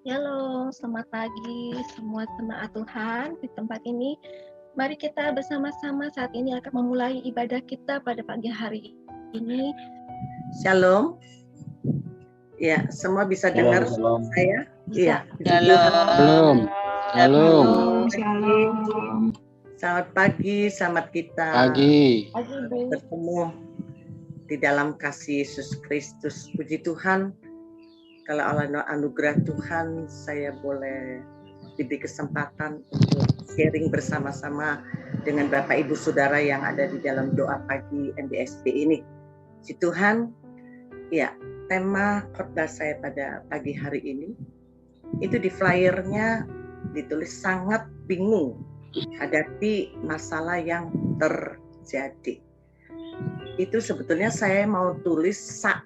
Halo, selamat pagi semua jemaat Tuhan di tempat ini. Mari kita bersama-sama saat ini akan memulai ibadah kita pada pagi hari ini. Shalom. Ya, semua bisa dengar Shalom. saya? Bisa. Iya. Shalom. Shalom. Shalom. Selamat pagi, selamat kita Pagi. bertemu di dalam kasih Yesus Kristus. Puji Tuhan, kalau Allah anugerah Tuhan, saya boleh diberi kesempatan untuk sharing bersama-sama dengan Bapak Ibu Saudara yang ada di dalam doa pagi MBSP ini. Puji Tuhan, ya, tema khotbah saya pada pagi hari ini itu di flyernya ditulis sangat bingung hadapi masalah yang terjadi. Itu sebetulnya saya mau tulis saat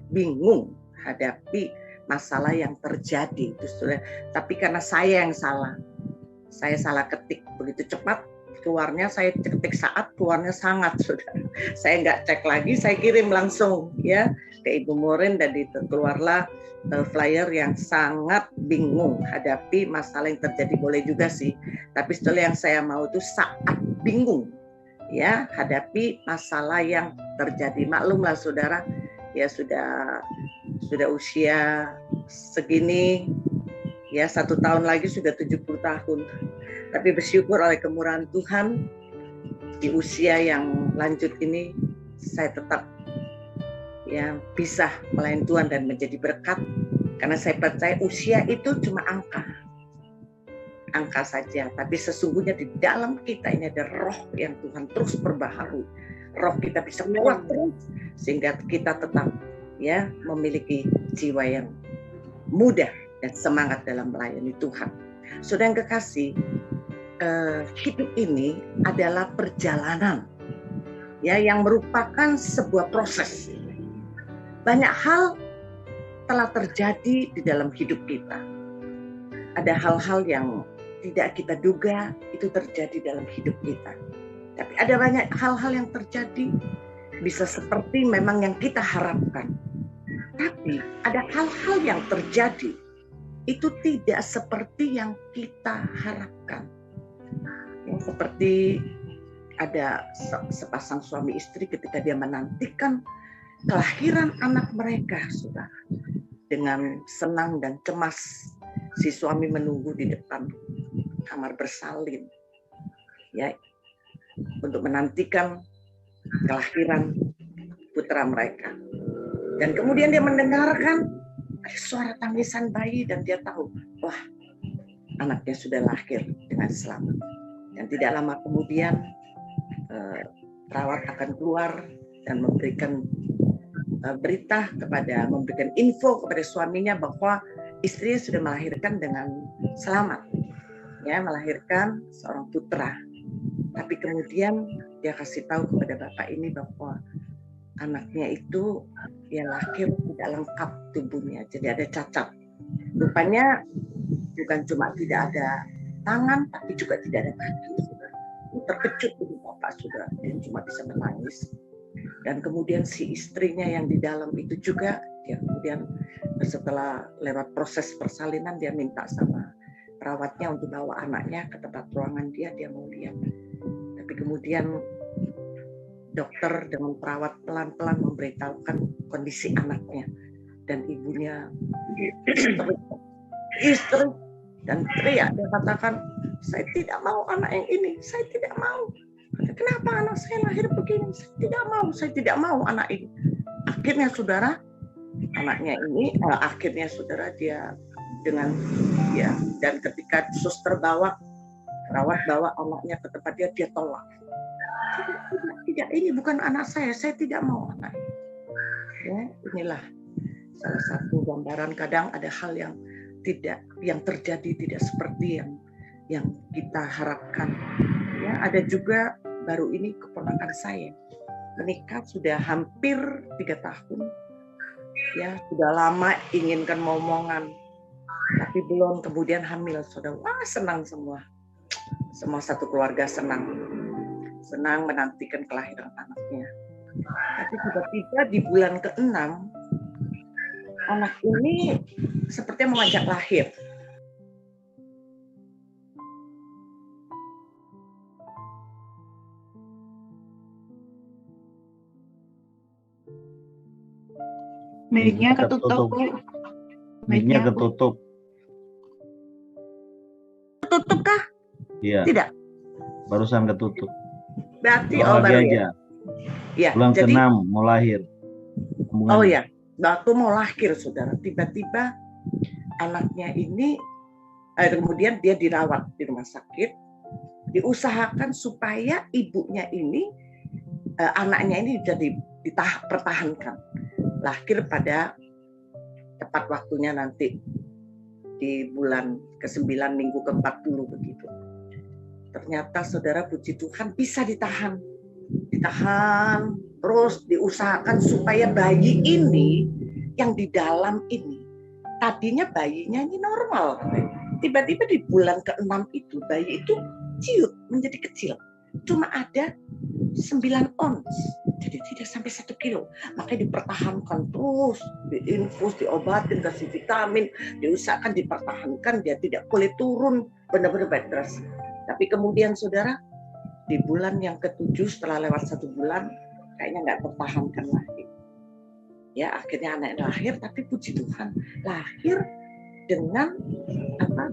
bingung hadapi masalah yang terjadi itu sudah. Tapi karena saya yang salah, saya salah ketik begitu cepat. Keluarnya saya ketik saat, keluarnya sangat, sudah. Saya nggak cek lagi, saya kirim langsung ya ke Ibu Morin dan itu keluarlah flyer yang sangat bingung hadapi masalah yang terjadi. Boleh juga sih, tapi setelah yang saya mau itu saat bingung ya hadapi masalah yang terjadi. Maklumlah saudara, ya sudah usia segini ya, 1 tahun lagi sudah 70 tahun. Tapi bersyukur oleh kemurahan Tuhan, di usia yang lanjut ini saya tetap ya bisa melayani Tuhan dan menjadi berkat, karena saya percaya usia itu cuma angka saja, tapi sesungguhnya di dalam kita ini ada roh yang Tuhan terus perbaharui. Roh kita bisa kuat terus sehingga kita tetap ya memiliki jiwa yang muda dan semangat dalam melayani Tuhan. Saudara yang kekasih, hidup ini adalah perjalanan ya yang merupakan sebuah proses. Banyak hal telah terjadi di dalam hidup kita. Ada hal-hal yang tidak kita duga itu terjadi dalam hidup kita. Tapi ada banyak hal-hal yang terjadi bisa seperti memang yang kita harapkan. Tapi ada hal-hal yang terjadi itu tidak seperti yang kita harapkan. Yang seperti ada sepasang suami istri ketika dia menantikan kelahiran anak mereka, saudara. Dengan senang dan cemas, si suami menunggu di depan kamar bersalin, ya, untuk menantikan kelahiran putra mereka. Dan kemudian dia mendengarkan ada suara tangisan bayi dan dia tahu, wah, anaknya sudah lahir dengan selamat. Dan tidak lama kemudian perawat akan keluar dan memberikan memberikan info kepada suaminya bahwa istrinya sudah melahirkan dengan selamat, ya, melahirkan seorang putra. Tapi kemudian dia kasih tahu kepada bapak ini bahwa anaknya itu ya lahir tidak lengkap tubuhnya, jadi ada cacat. Rupanya bukan cuma tidak ada tangan, tapi juga tidak ada kaki. Terkejut tuh bapak, sudah, dia cuma bisa menangis. Dan kemudian si istrinya yang di dalam itu juga, dia kemudian setelah lewat proses persalinan dia minta sama perawatnya untuk bawa anaknya ke tempat ruangan dia mau lihat. Tapi kemudian dokter dengan perawat pelan-pelan memberitahukan kondisi anaknya, dan ibunya istri dan teriak, dia katakan, saya tidak mau anak yang ini, saya tidak mau. Kenapa anak saya lahir begini? Saya tidak mau anak ini. Akhirnya saudara, dia dengan ya, dan ketika suster perawat bawa anaknya ke tempat dia tolak. Tidak, ini bukan anak saya tidak mau anak ini. Ya, inilah salah satu gambaran, kadang ada hal yang terjadi tidak seperti yang kita harapkan. Ya, ada juga baru ini keponakan saya menikah sudah hampir 3 tahun. Ya, sudah lama inginkan momongan, tapi belum, kemudian hamil, saudara. Wah, senang semua satu keluarga senang menantikan kelahiran anaknya. Tapi tiba-tiba di bulan ke-6 anak ini sepertinya mau ajak lahir. Mic-nya ketutup, Bu. Mic-nya ketutup. Tutup kah? Iya. Tidak. Barusan ketutup. Berarti Lagi baru aja. ya. Bulan Jadi ke-6 mau lahir. oh ya, waktu mau lahir saudara, tiba-tiba anaknya ini kemudian dia dirawat di rumah sakit, diusahakan supaya ibunya ini anaknya ini jadi dipertahankan lahir pada tepat waktunya nanti di bulan ke-9 minggu ke-40 begitu. Ternyata saudara, puji Tuhan, bisa ditahan terus diusahakan supaya bayi ini yang di dalam ini, tadinya bayinya ini normal, tiba-tiba di bulan ke-6 itu bayi itu ciut menjadi kecil, cuma ada 9 ons, jadi tidak sampai 1 kilo. Makanya dipertahankan terus, diinfus, diobatin, kasih vitamin, diusahakan dipertahankan, dia tidak boleh turun, benar-benar bed rest. Tapi kemudian saudara, di bulan yang ke-7 setelah lewat 1 bulan, kayaknya nggak tertahankan lagi. Ya, akhirnya anaknya lahir, tapi puji Tuhan, lahir dengan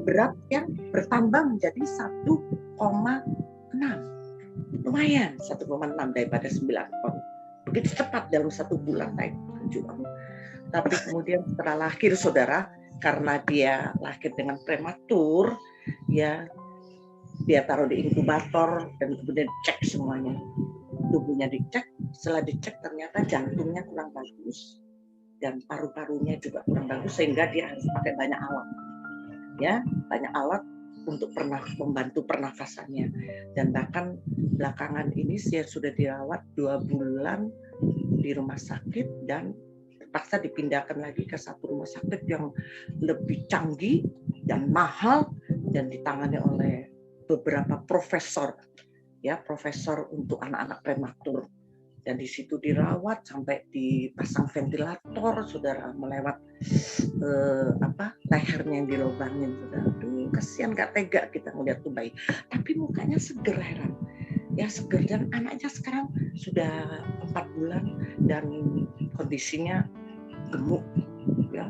berat yang bertambah menjadi 1,6. Lumayan, 1,6 daripada 9 ton. Begitu cepat dalam 1 bulan naik 7 ton. Tapi kemudian setelah lahir saudara, karena dia lahir dengan prematur, ya dia taruh di inkubator dan kemudian cek semuanya. Tubuhnya dicek, setelah dicek ternyata jantungnya kurang bagus dan paru-parunya juga kurang bagus, sehingga dia harus pakai banyak alat. Ya, banyak alat untuk membantu pernafasannya. Dan bahkan belakangan ini saya sudah dirawat 2 bulan di rumah sakit dan terpaksa dipindahkan lagi ke satu rumah sakit yang lebih canggih dan mahal dan ditangani oleh beberapa profesor untuk anak-anak prematur, dan di situ dirawat sampai dipasang ventilator, saudara, melewat lehernya yang dilobangin, saudara. Aduh, kasihan, gak tega kita ngeliat tuh bayi, tapi mukanya seger, heran ya, seger. Dan anaknya sekarang sudah 4 bulan dan kondisinya gemuk, ya,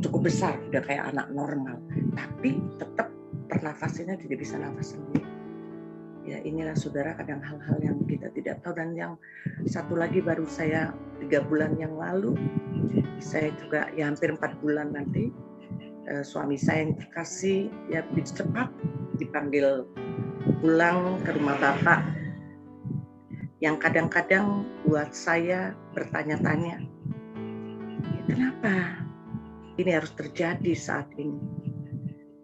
cukup besar, udah kayak anak normal, tapi tetap pernafasannya tidak bisa nafas sendiri. Ya, inilah saudara, kadang hal-hal yang kita tidak tahu. Dan yang satu lagi, baru saya 3 bulan yang lalu, saya juga ya hampir 4 bulan nanti, suami saya yang terkasih ya cepat dipanggil pulang ke rumah Bapak, yang kadang-kadang buat saya bertanya-tanya, kenapa ini harus terjadi saat ini?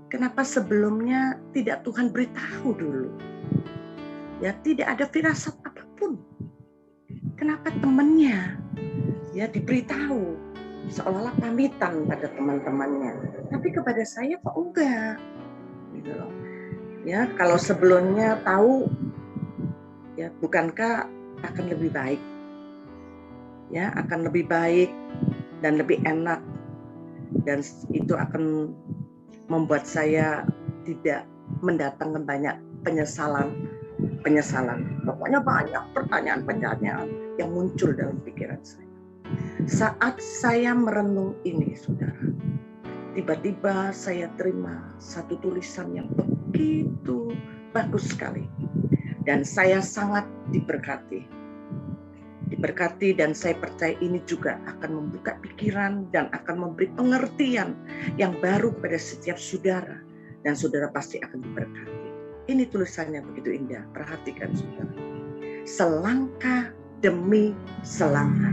Kenapa sebelumnya tidak Tuhan beritahu dulu? Ya, tidak ada firasat apapun. Kenapa temannya ya diberitahu, seolah-olah pamitan pada teman-temannya, tapi kepada saya kok enggak, gitu loh. Ya, kalau sebelumnya tahu, ya bukankah akan lebih baik? Ya, akan lebih baik dan lebih enak, dan itu akan membuat saya tidak mendatangkan banyak penyesalan. Pokoknya banyak pertanyaan yang muncul dalam pikiran saya. Saat saya merenung ini, saudara, tiba-tiba saya terima satu tulisan yang begitu bagus sekali. Dan saya sangat diberkati, dan saya percaya ini juga akan membuka pikiran dan akan memberi pengertian yang baru pada setiap saudara, dan saudara pasti akan diberkati. Ini tulisannya begitu indah, perhatikan saudara. Selangkah demi selangkah.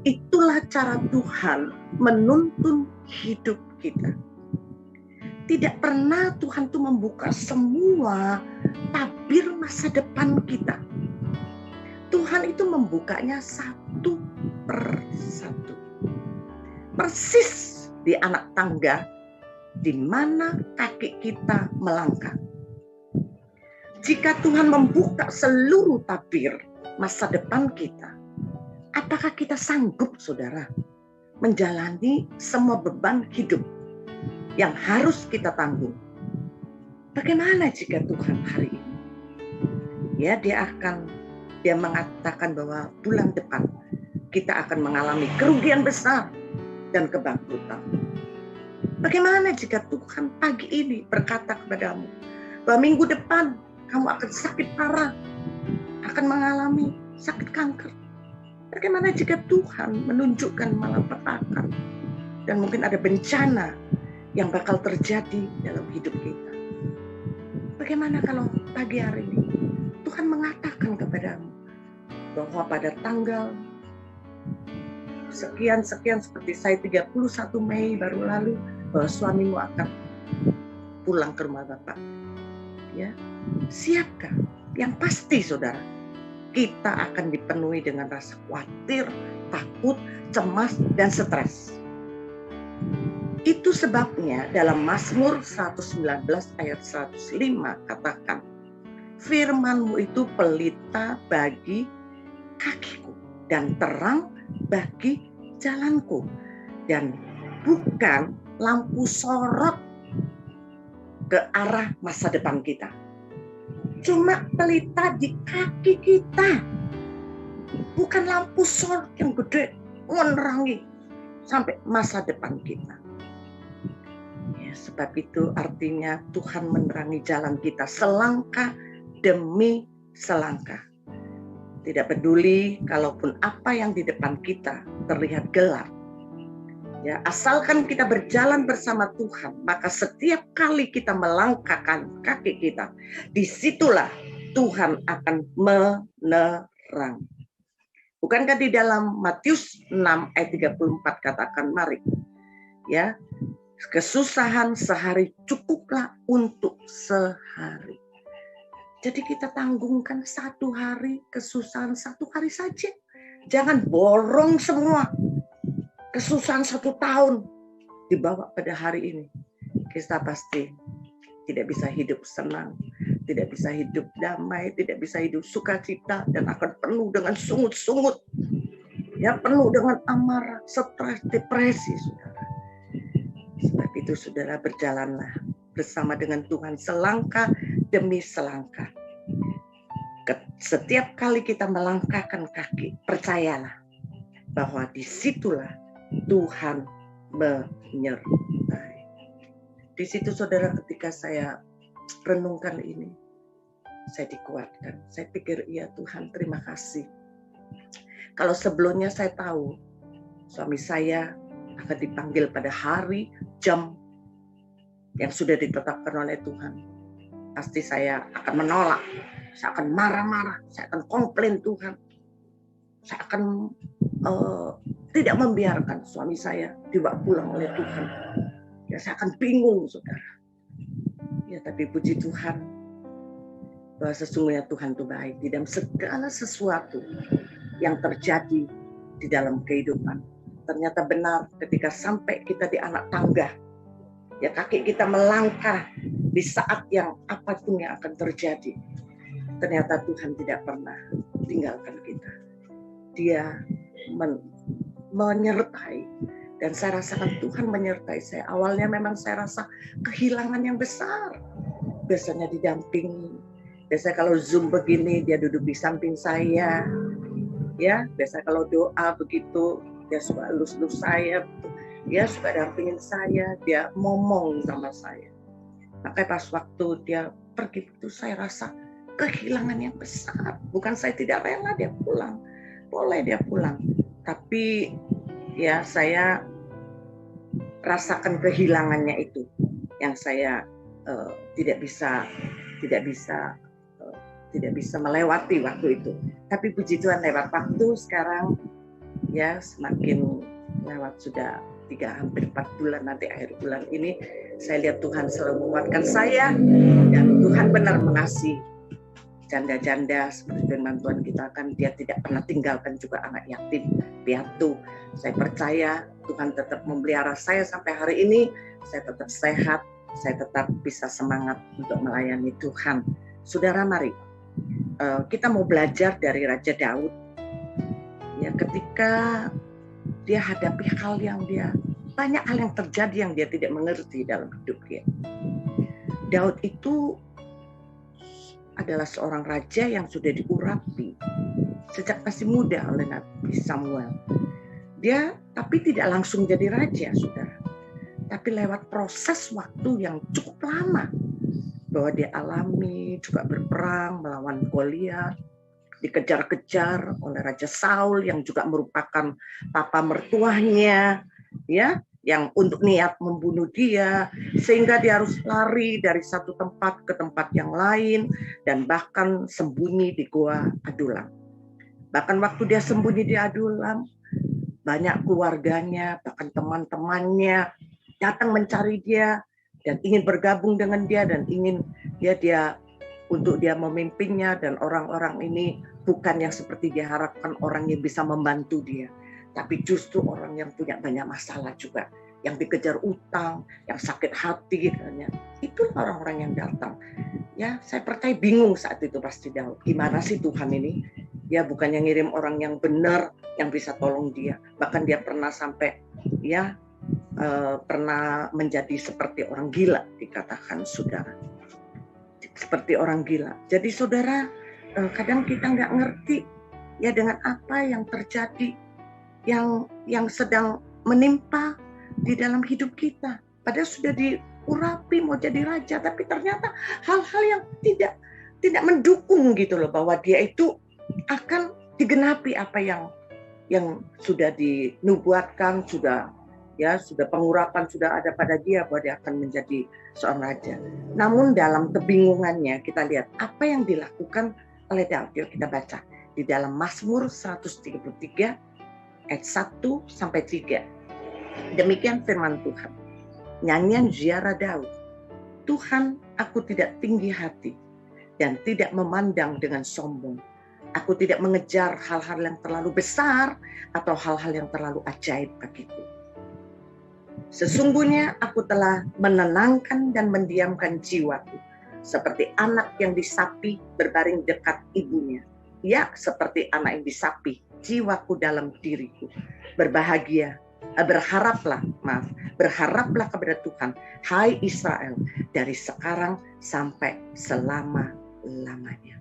Itulah cara Tuhan menuntun hidup kita. Tidak pernah Tuhan tuh membuka semua tabir masa depan kita. Tuhan itu membukanya satu per satu. Persis di anak tangga di mana kaki kita melangkah. Jika Tuhan membuka seluruh tabir masa depan kita, apakah kita sanggup, saudara, menjalani semua beban hidup yang harus kita tanggung. Bagaimana jika Tuhan hari ini, ya dia mengatakan bahwa bulan depan kita akan mengalami kerugian besar dan kebangkrutan. Bagaimana jika Tuhan pagi ini berkata kepadamu bahwa minggu depan kamu akan sakit parah, akan mengalami sakit kanker? Bagaimana jika Tuhan menunjukkan malapetaka dan mungkin ada bencana yang bakal terjadi dalam hidup kita? Bagaimana kalau pagi hari ini Tuhan mengatakan kepadamu bahwa pada tanggal sekian-sekian seperti saya 31 Mei baru lalu bahwa suamimu akan pulang ke rumah Bapak. Ya, siapkah? Yang pasti saudara, kita akan dipenuhi dengan rasa khawatir, takut, cemas, dan stres. Itu sebabnya dalam Mazmur 119 ayat 105 katakan, firman-Mu itu pelita bagi kakiku dan terang bagi jalanku, dan bukan lampu sorot ke arah masa depan kita. Cuma pelita di kaki kita, bukan lampu sorot yang gede menerangi sampai masa depan kita. Ya, sebab itu artinya Tuhan menerangi jalan kita selangkah demi selangkah. Tidak peduli kalaupun apa yang di depan kita terlihat gelap. Ya, asalkan kita berjalan bersama Tuhan, maka setiap kali kita melangkahkan kaki kita, disitulah Tuhan akan menerang. Bukankah di dalam Matius 6 ayat 34 katakan, mari, ya, kesusahan sehari cukuplah untuk sehari. Jadi kita tanggungkan satu hari kesusahan satu hari saja. Jangan borong semua kesusahan 1 tahun dibawa pada hari ini. Kita pasti tidak bisa hidup senang, tidak bisa hidup damai, tidak bisa hidup sukacita, dan akan penuh dengan sungut-sungut. Ya, penuh dengan amarah, stres, depresi, saudara. Sebab itu saudara, berjalanlah bersama dengan Tuhan selangkah demi selangkah. Setiap kali kita melangkahkan kaki, percayalah bahwa disitulah Tuhan menyertai. Di situ saudara, ketika saya renungkan ini, saya dikuatkan. Saya pikir, iya Tuhan, terima kasih. Kalau sebelumnya saya tahu suami saya akan dipanggil pada hari, jam yang sudah ditetapkan oleh Tuhan, pasti saya akan menolak. Saya akan marah-marah, saya akan komplain Tuhan. Saya akan tidak membiarkan suami saya dibawa pulang oleh Tuhan. Ya, saya akan bingung, saudara. Ya, tapi puji Tuhan, bahwa sesungguhnya Tuhan itu baik di dalam segala sesuatu yang terjadi di dalam kehidupan. Ternyata benar ketika sampai kita di anak tangga, ya, kaki kita melangkah di saat yang apapun yang akan terjadi. Ternyata Tuhan tidak pernah tinggalkan kita. Dia menyertai, dan saya rasakan Tuhan menyertai saya. Awalnya memang saya rasa kehilangan yang besar. Biasanya didampingi. Biasanya kalau Zoom begini, dia duduk di samping saya. Ya, biasanya kalau doa begitu, dia suka elus-elus saya. Dia suka dampingin saya, dia ngomong sama saya. Makanya pas waktu dia pergi itu, saya rasa kehilangan yang besar. Bukan saya tidak rela dia pulang. Boleh dia pulang. Tapi ya, saya rasakan kehilangannya itu yang saya tidak bisa melewati waktu itu. Tapi puji Tuhan, lewat waktu sekarang ya semakin lewat, sudah hampir 4 bulan, nanti akhir bulan ini saya lihat Tuhan selalu menguatkan saya, dan Tuhan benar mengasihi janda-janda seperti firman Tuhan kita kan, dia tidak pernah tinggalkan juga anak yatim piatu. Saya percaya Tuhan tetap memelihara saya sampai hari ini. Saya tetap sehat, saya tetap bisa semangat untuk melayani Tuhan. Saudara, mari kita mau belajar dari Raja Daud. Ya, ketika dia hadapi banyak hal yang terjadi yang dia tidak mengerti dalam hidup dia. Daud itu adalah seorang raja yang sudah diurapi sejak masih muda oleh Nabi Samuel. Dia tapi tidak langsung jadi raja, saudara. Tapi lewat proses waktu yang cukup lama, bahwa dia alami juga berperang melawan Goliat, dikejar-kejar oleh Raja Saul yang juga merupakan papa mertuanya, ya, yang untuk niat membunuh dia, sehingga dia harus lari dari satu tempat ke tempat yang lain dan bahkan sembunyi di Gua Adulam. Bahkan waktu dia sembunyi di Adulam, banyak keluarganya, bahkan teman-temannya datang mencari dia dan ingin bergabung dengan dia dan ingin dia untuk dia memimpinnya, dan orang-orang ini bukan yang seperti dia harapkan, orang yang bisa membantu dia, tapi justru orang yang punya banyak masalah juga, yang dikejar utang, yang sakit hati, katanya. Itu orang-orang yang datang. Ya, saya percaya bingung saat itu pasti Daud. Gimana sih Tuhan ini? Ya, bukan yang ngirim orang yang benar yang bisa tolong dia. Bahkan dia pernah sampai pernah menjadi seperti orang gila, dikatakan saudara. Seperti orang gila. Jadi saudara, kadang kita nggak ngerti ya dengan apa yang terjadi, yang sedang menimpa di dalam hidup kita. Padahal sudah diurapi mau jadi raja, tapi ternyata hal-hal yang tidak mendukung gitu loh, bahwa dia itu akan digenapi apa yang sudah dinubuatkan, sudah pengurapan sudah ada pada dia bahwa dia akan menjadi seorang raja. Namun dalam kebingungannya kita lihat apa yang dilakukan oleh Daud. Yuk kita baca di dalam Mazmur 133 ayat 1 sampai 3. Demikian firman Tuhan. Nyanyian ziarah Daud. Tuhan, aku tidak tinggi hati dan tidak memandang dengan sombong. Aku tidak mengejar hal-hal yang terlalu besar atau hal-hal yang terlalu ajaib bagiku. Sesungguhnya aku telah menenangkan dan mendiamkan jiwaku, seperti anak yang disapi berbaring dekat ibunya. Ya, seperti anak yang disapi, jiwaku dalam diriku. Berharaplah kepada Tuhan, hai Israel, dari sekarang sampai selama-lamanya.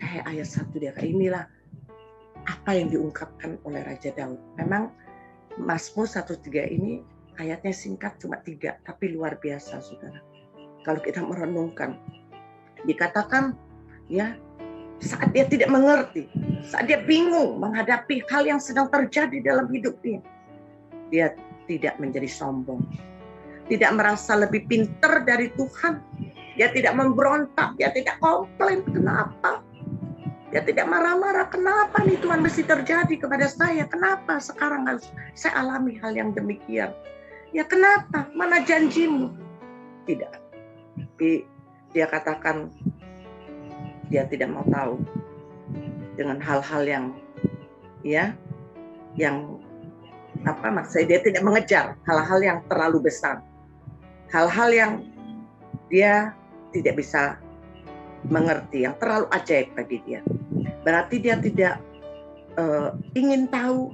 Ayat 1 dia, inilah apa yang diungkapkan oleh Raja Daud. Memang Mazmur 103 ini ayatnya singkat cuma 3, tapi luar biasa saudara. Kalau kita merenungkan, dikatakan ya, saat dia tidak mengerti, saat dia bingung menghadapi hal yang sedang terjadi dalam hidup dia tidak menjadi sombong, tidak merasa lebih pintar dari Tuhan, dia tidak memberontak, dia tidak komplain kenapa, dia tidak marah-marah, kenapa nih Tuhan mesti terjadi kepada saya, kenapa sekarang harus saya alami hal yang demikian. Ya kenapa? Mana janjimu? Tidak. Tapi dia katakan dia tidak mau tahu dengan hal-hal maksudnya dia tidak mengejar hal-hal yang terlalu besar. Hal-hal yang dia tidak bisa mengerti, yang terlalu ajaib bagi dia. Berarti dia tidak ingin tahu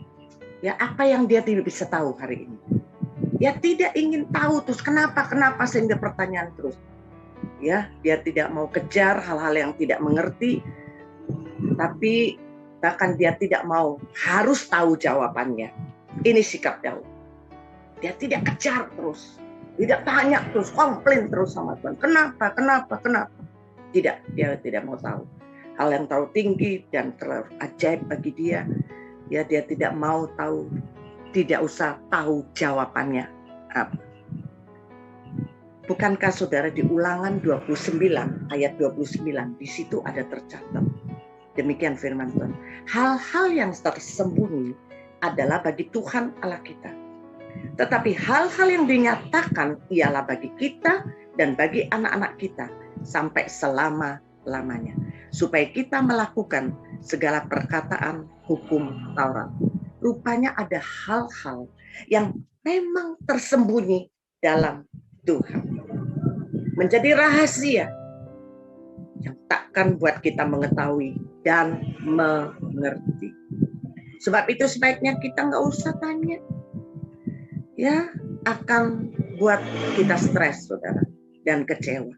ya apa yang dia tidak bisa tahu hari ini. Dia tidak ingin tahu terus kenapa sehingga pertanyaan terus. Ya, dia tidak mau kejar hal-hal yang tidak mengerti, tapi bahkan dia tidak mau harus tahu jawabannya. Ini sikap Daud. Dia tidak kejar terus, tidak tanya terus, komplain terus sama Tuhan. Kenapa? Tidak, dia tidak mau tahu. Hal yang terlalu tinggi dan terlalu ajaib bagi dia, ya dia tidak mau tahu. Tidak usah tahu jawabannya apa. Bukankah saudara di Ulangan 29 ayat 29 di situ ada tercatat. Demikian firman Tuhan. Hal-hal yang tersembunyi adalah bagi Tuhan Allah kita. Tetapi hal-hal yang dinyatakan ialah bagi kita dan bagi anak-anak kita sampai selama-lamanya. Supaya kita melakukan segala perkataan hukum Taurat. Rupanya ada hal-hal yang memang tersembunyi dalam Tuhan. Menjadi rahasia yang takkan buat kita mengetahui dan mengerti. Sebab itu sebaiknya kita nggak usah tanya. Ya, akan buat kita stres, saudara, dan kecewa.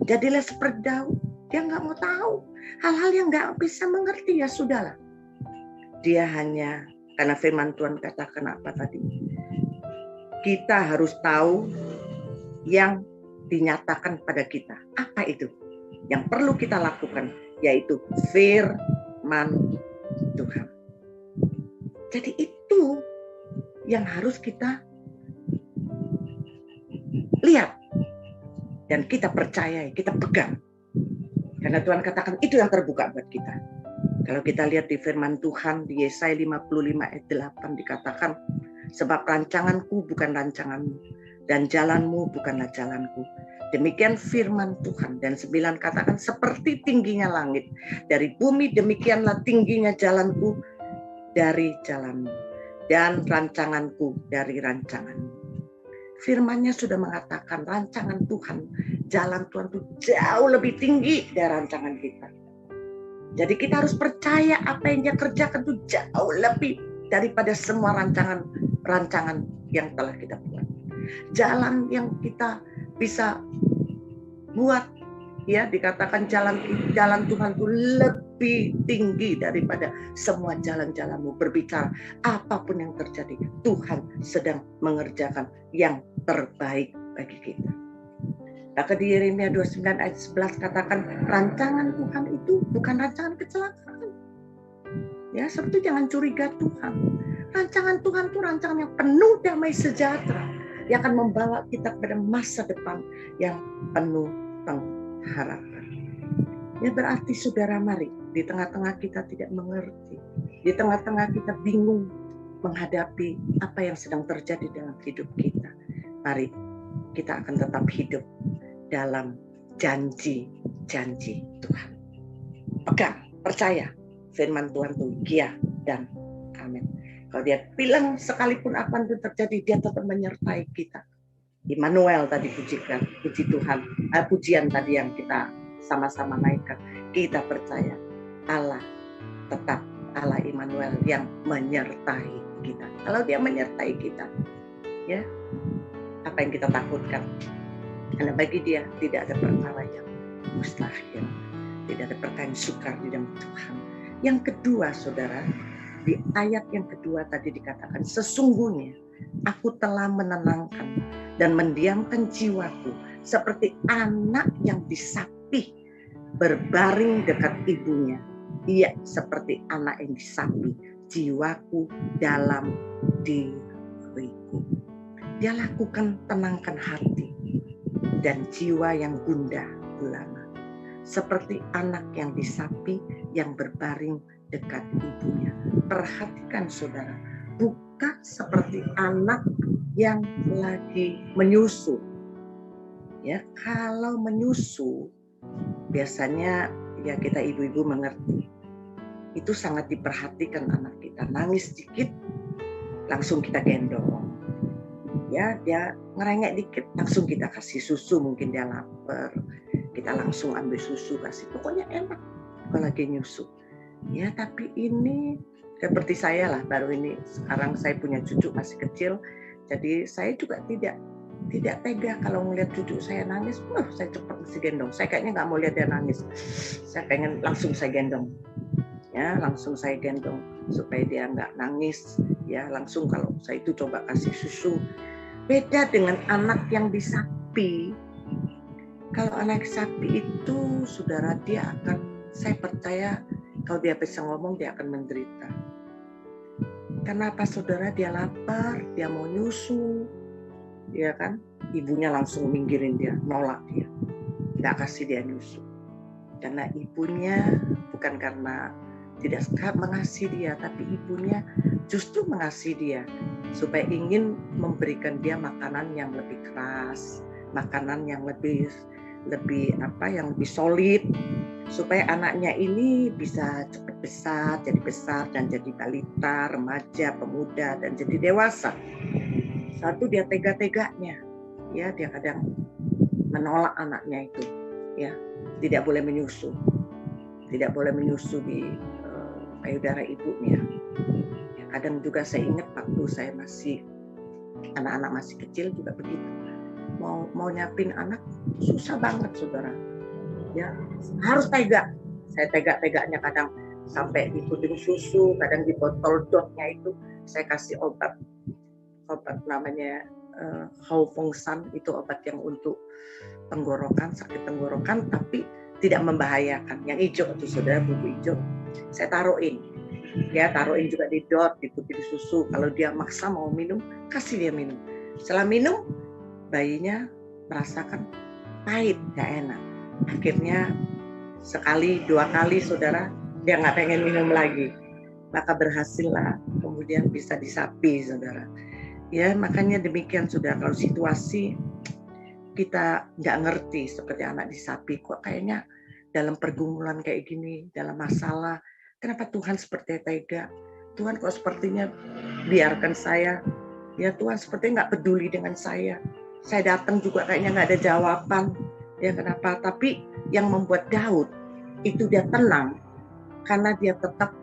Jadilah seperti Daud, dia nggak mau tahu hal-hal yang nggak bisa mengerti, ya sudahlah. Dia hanya, karena firman Tuhan katakan apa tadi? Kita harus tahu yang dinyatakan pada kita. Apa itu? Yang perlu kita lakukan, yaitu firman Tuhan. Jadi itu yang harus kita lihat dan kita percayai, kita pegang. Karena Tuhan katakan itu yang terbuka buat kita. Kalau kita lihat di firman Tuhan di Yesaya 55 ayat 8 dikatakan, sebab rancanganku bukan rancanganmu dan jalanmu bukanlah jalanku. Demikian firman Tuhan. Dan 9 katakan, seperti tingginya langit dari bumi, demikianlah tingginya jalanku dari jalanmu dan rancanganku dari rancanganmu. Firman-Nya sudah mengatakan rancangan Tuhan, jalan Tuhan itu jauh lebih tinggi dari rancangan kita. Jadi kita harus percaya apa yang Dia kerjakan itu jauh lebih daripada semua rancangan yang telah kita buat. Jalan yang kita bisa buat, ya dikatakan jalan Tuhan itu lebih tinggi daripada semua jalan-jalanmu. Berbicara apapun yang terjadi, Tuhan sedang mengerjakan yang terbaik bagi kita. Maka di Yeremia 29 ayat 11 katakan, rancangan Tuhan itu bukan rancangan kecelakaan. Ya, seperti jangan curiga Tuhan. Rancangan Tuhan itu rancangan yang penuh damai sejahtera, yang akan membawa kita pada masa depan yang penuh pengharapan. Ya, berarti saudara, mari di tengah-tengah kita tidak mengerti, di tengah-tengah kita bingung menghadapi apa yang sedang terjadi dalam hidup kita, mari kita akan tetap hidup dalam janji-janji Tuhan. Pegang, percaya firman Tuhan itu ya dan amin. Kalau Dia bilang sekalipun apa itu terjadi, Dia tetap menyertai kita. Immanuel tadi pujikan, puji Tuhan, pujian tadi yang kita sama-sama naikkan. Kita percaya Allah tetap Allah Immanuel yang menyertai kita. Kalau Dia menyertai kita, ya apa yang kita takutkan? Karena bagi Dia tidak ada perkara yang mustahil, tidak ada perkara yang sukar di dalam Tuhan. Yang kedua, saudara, di ayat yang kedua tadi dikatakan, sesungguhnya aku telah menenangkan dan mendiamkan jiwaku seperti anak yang disapih berbaring dekat ibunya. Ia seperti anak yang disapih, jiwaku dalam diriku. Dia lakukan tenangkan hati dan jiwa yang gundah gulana. Seperti anak yang disapih yang berbaring dekat ibunya. Perhatikan saudara, bukan seperti anak yang lagi menyusu. Ya, kalau menyusu biasanya ya kita ibu-ibu mengerti. Itu sangat diperhatikan anak kita. Nangis sedikit langsung kita gendong. Ya, dia ngerengek dikit langsung kita kasih susu, mungkin dia lapar. Kita langsung ambil susu kasih. Pokoknya enak kalau lagi nyusu. Ya, tapi ini seperti saya lah, baru ini sekarang saya punya cucu masih kecil, jadi saya juga tidak tega kalau ngelihat cucu saya nangis. Saya cepat mesti gendong. Saya kayaknya nggak mau lihat dia nangis. Saya pengen langsung saya gendong. Ya, langsung saya gendong supaya dia nggak nangis. Ya, langsung kalau saya itu coba kasih susu. Beda dengan anak yang disapi. Kalau anak sapi itu, saudara, dia akan, saya percaya kalau dia bisa ngomong, dia akan menderita. Kenapa, saudara? Dia lapar, dia mau nyusu, ya kan? Ibunya langsung minggirin dia, nolak dia, nggak kasih dia nyusu. Karena ibunya bukan karena tidak mengasihi dia, tapi ibunya justru mengasihi dia, supaya ingin memberikan dia makanan yang lebih keras, makanan yang lebih yang lebih solid, supaya anaknya ini bisa cepat besar dan jadi balita, remaja, pemuda dan jadi dewasa. Satu, dia tega-teganya, ya, dia kadang menolak anaknya itu, ya, tidak boleh menyusu di payudara ibunya. Ya. Kadang juga saya ingat waktu saya masih anak-anak masih kecil juga begitu. Mau nyapin anak susah banget, saudara. Ya, harus tega. Saya tega-teganya kadang sampai di puding susu, kadang di botol dotnya itu saya kasih obat namanya Haufengsan, itu obat yang untuk tenggorokan, sakit tenggorokan, tapi tidak membahayakan. Yang hijau itu, saudara, bubuk hijau. Saya taruhin juga di dot, di puding susu. Kalau dia maksa mau minum, kasih dia minum. Setelah minum, bayinya merasakan pahit, gak enak. Akhirnya sekali, 2 kali, saudara, dia nggak pengen minum lagi. Maka berhasillah kemudian bisa disapi, saudara. Ya, makanya demikian, saudara. Kalau situasi kita nggak ngerti seperti anak disapi, kok kayaknya dalam pergumulan kayak gini, dalam masalah, kenapa Tuhan seperti tega? Tuhan kok sepertinya biarkan saya? Ya, Tuhan sepertinya nggak peduli dengan saya. Saya datang juga kayaknya nggak ada jawaban. Ya, kenapa? Tapi yang membuat Daud itu dia tenang karena dia tetap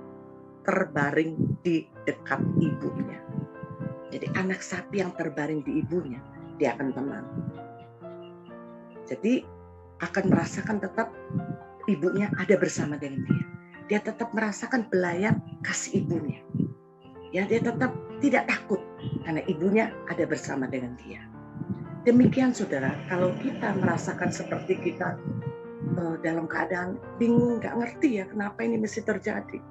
terbaring di dekat ibunya. Jadi anak sapi yang terbaring di ibunya, dia akan tenang. Jadi akan merasakan tetap ibunya ada bersama dengan dia. Dia tetap merasakan belayan kasih ibunya. Ya, dia tetap tidak takut karena ibunya ada bersama dengan dia. Demikian, saudara, kalau kita merasakan seperti kita dalam keadaan bingung, nggak ngerti ya kenapa ini mesti terjadi.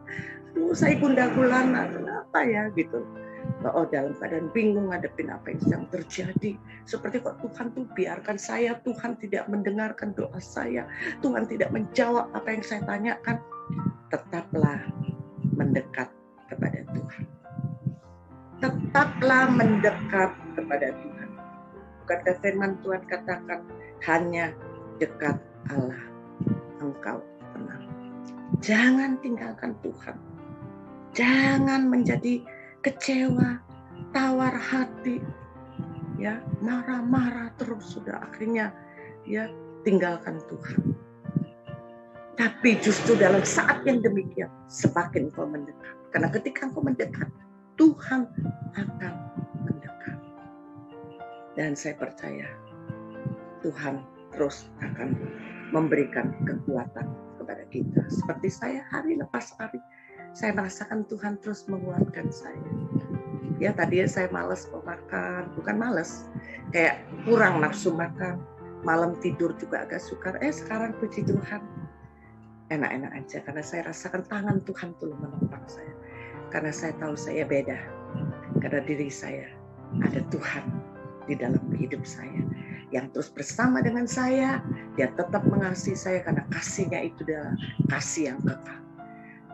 Saya gundah gulana, kenapa ya gitu. Dalam keadaan bingung ngadepin apa yang sedang terjadi. Seperti kok Tuhan tuh biarkan saya, Tuhan tidak mendengarkan doa saya, Tuhan tidak menjawab apa yang saya tanyakan. Tetaplah mendekat kepada Tuhan. Tetaplah mendekat kepada Tuhan. Bukankah firman Tuhan katakan hanya dekat Allah engkau tenang. Jangan tinggalkan Tuhan. Jangan menjadi kecewa, tawar hati, ya, marah-marah terus, sudah akhirnya ya tinggalkan Tuhan. Tapi justru dalam saat yang demikian semakin kau mendekat. Karena ketika kau mendekat, Tuhan akan mendekat. Dan saya percaya Tuhan terus akan memberikan kekuatan kepada kita. Seperti saya hari lepas hari, saya merasakan Tuhan terus menguatkan saya. Ya, tadi saya malas mau makan, bukan malas, kayak kurang nafsu makan, malam tidur juga agak sukar. Sekarang puji Tuhan, enak-enak aja karena saya rasakan tangan Tuhan tuh menopang saya. Karena saya tahu saya beda, karena diri saya ada Tuhan di dalam hidup saya yang terus bersama dengan saya. Dia tetap mengasihi saya karena kasihnya itu adalah kasih yang kekal.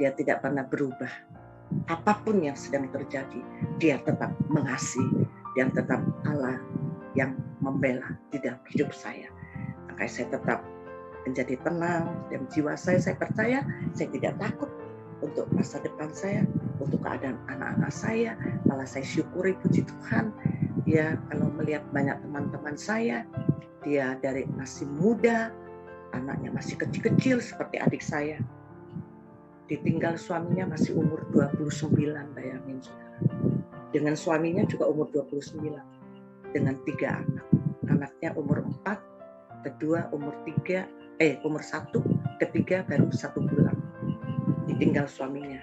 Dia tidak pernah berubah. Apapun yang sedang terjadi, dia tetap mengasihi dan tetap Allah yang membela di dalam hidup saya. Makanya saya tetap menjadi tenang dan jiwa saya percaya saya tidak takut untuk masa depan saya, untuk keadaan anak-anak saya. Malah saya syukuri, puji Tuhan. Ya, kalau melihat banyak teman-teman saya, dia dari masih muda, anaknya masih kecil-kecil seperti adik saya. Ditinggal suaminya masih umur 29, bayangin saudara. Dengan suaminya juga umur 29. Dengan 3 anak. Anaknya umur 4, kedua umur 1, ketiga baru 1 bulan. Ditinggal suaminya.